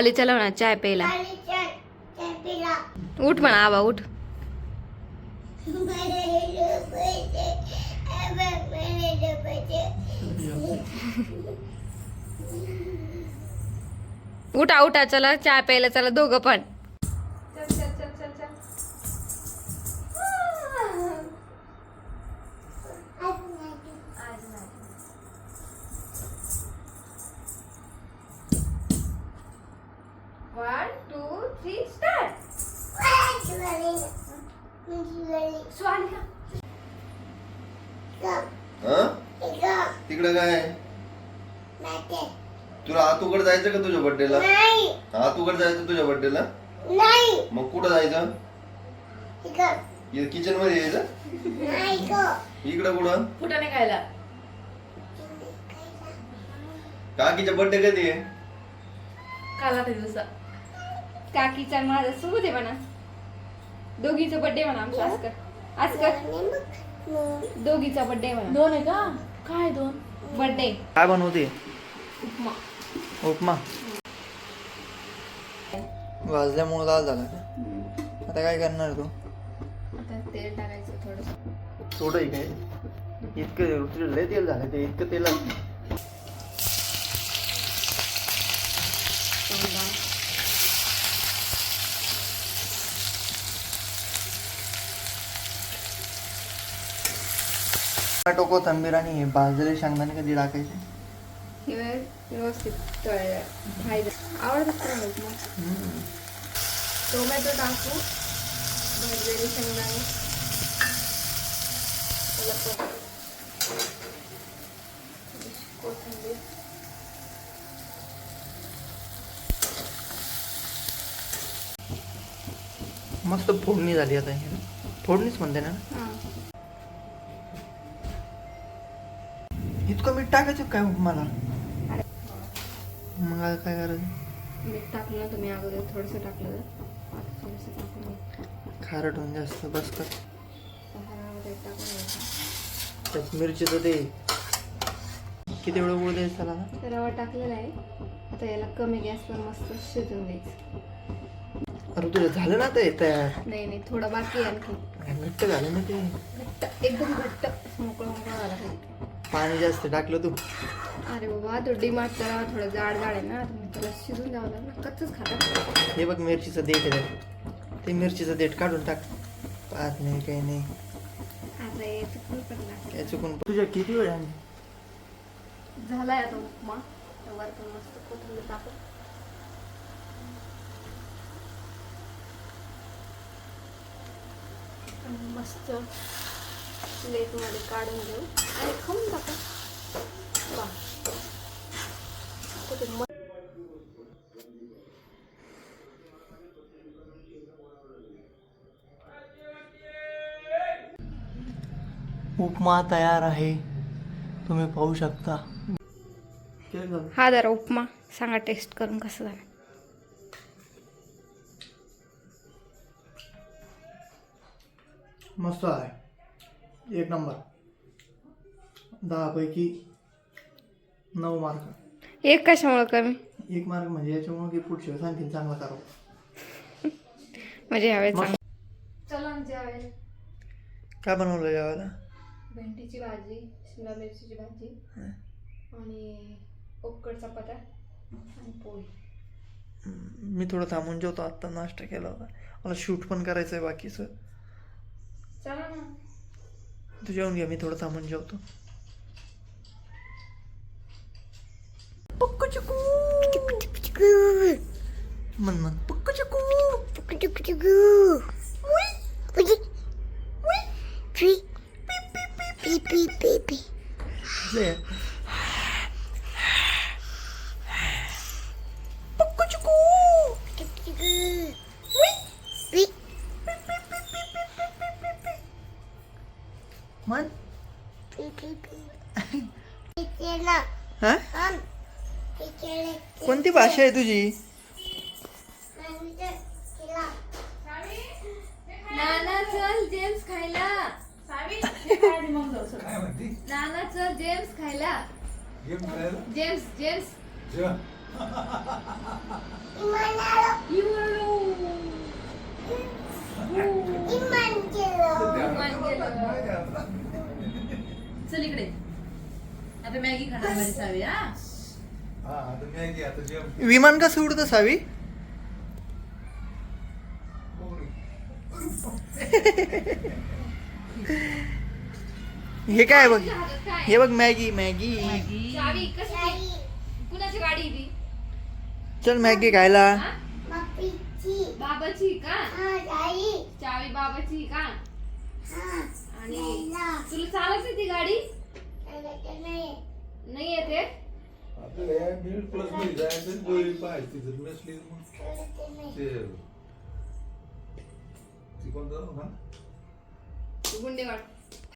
खाली चला म्हणा चाय प्यायला. उठ म्हणा आबा उठ. उठा उठा चला चाय प्यायला चला दोघं पण. चल चल चल चल चल. One, two, three, start. तिकडे काय तुला आतूकडे जायचं का तुझ्या बर्थडेला? आतूकडे जायचं तुझ्या बर्थडेला? मग कुठं जायचं? किचन मध्ये यायचं? इकडं कुठं? फुटाणे खायला. काकीचा बर्थडे कधी आहे? काला ते दिवसा काकीचा माझा सोबत आहे म्हणा. दोघीचा बर्थडे म्हणा आमचा. आज कर आज कर. दोघीचा बर्थडे म्हणा. दोन आहे का? काय दोन? बर्थडे. काय बनवते? उपमा. उपमा. वाजल्यामुळे लाल झाला का? आता काय करणार तू? आता तेल टाकायचं थोडं. थोडं काय इतकं तुझं लय तेल झालं ते इतकं तेल. टोमॅटो कोथिंबीर आणि हे भाजलेले शेंगदाणे कधी टाकायचे? हे व्यवस्थित खायचं आवडतं का मग? टोमॅटो टाकू भाजलेले शेंगदाणे कोथिंबीर. मस्त फोडणी झाली आता. फोडणीच म्हणते ना. इतकं मीठ टाकायचं काय मला? मग काय करायचं? मीठ टाकलं तुम्ही अगोदर थोडंसं टाकलं आता थोडंसं टाकून खारट होऊन जास्त बस कर. टाकून त्यात मिरचीचं ते किती वेळ उघड द्यायचं त्याला? रवा टाकलेला आहे. आता याला कमी गॅसवर मस्त शिजून द्यायचं. अरे तुझं झालं ना ते तयार? नाही नाही थोडं बाकी आहे आणखी. घट्ट झालं ना ते. घट्ट एकदम घट्ट मोकळं मोकळं झाला पाहिजे. पाणी जास्त टाकलं तू? अरे बाबा तो डिमार्ट जरा थोडं जाड जाड आहे ना तुम्ही त्याला शिजून द्यावं लागलं. कच्चच खातात. हे बघ मिरचीचं देठ आहे. ते मिरचीचं देठ काढून टाक. पाहत नाही काही नाही. अरे चुकून पडला. काय चुकून तुझ्या किती वेळ आहे? झालाय आता उपमा. वरतून मस्त कोथिंबीर टाकून मस्त प्लेटमध्ये काढून घेऊ आणि खाऊन टाका. वा उपमा तयार आहे तुम्ही पाहू शकता. हा जरा उपमा सांगा टेस्ट करून कसं झालं. मस्त आहे. एक नंबर. 10 पैकी 9 मार्क. एक कशामुळे कमी? 1 मार्क म्हणजे याच्यामुळे की पुढच्या वेळेस आणखीन चांगला करावं. म्हणजे यावेळेस चला जेवायला. काय बनवलं जेवायला? भेंडीची भाजी, शिमला मिरचीची भाजी आणि उकड चपात्या आणि पोळी. मी थोडं थांबून जेवतो. आत्ता नाश्ता केला होता. मला शूट पण करायचं आहे बाकीचं. चला ना तू जेवून घ्या. मी थोडं थांबून जेवतो. म्हण म्हण पक्कू चकू. म्हण. हा? कोणती भाषा आहे तुझी? नाना चल जेम्स खायला. नाना चल जेम्स खायला. जेम्स जेम्स चल इकडे आता मॅगी खाणार माझी सावी. विमान कसं उडतं सावी? हे काय बघ, हे बघ मॅगी मॅगी. चावी कशी कुणाची गाडी ती? चल मॅगी खायला. हा? बाबाची का? चावी बाबाची का? आणि तुला चालत ती गाडी नाही येते? गुंडेवाड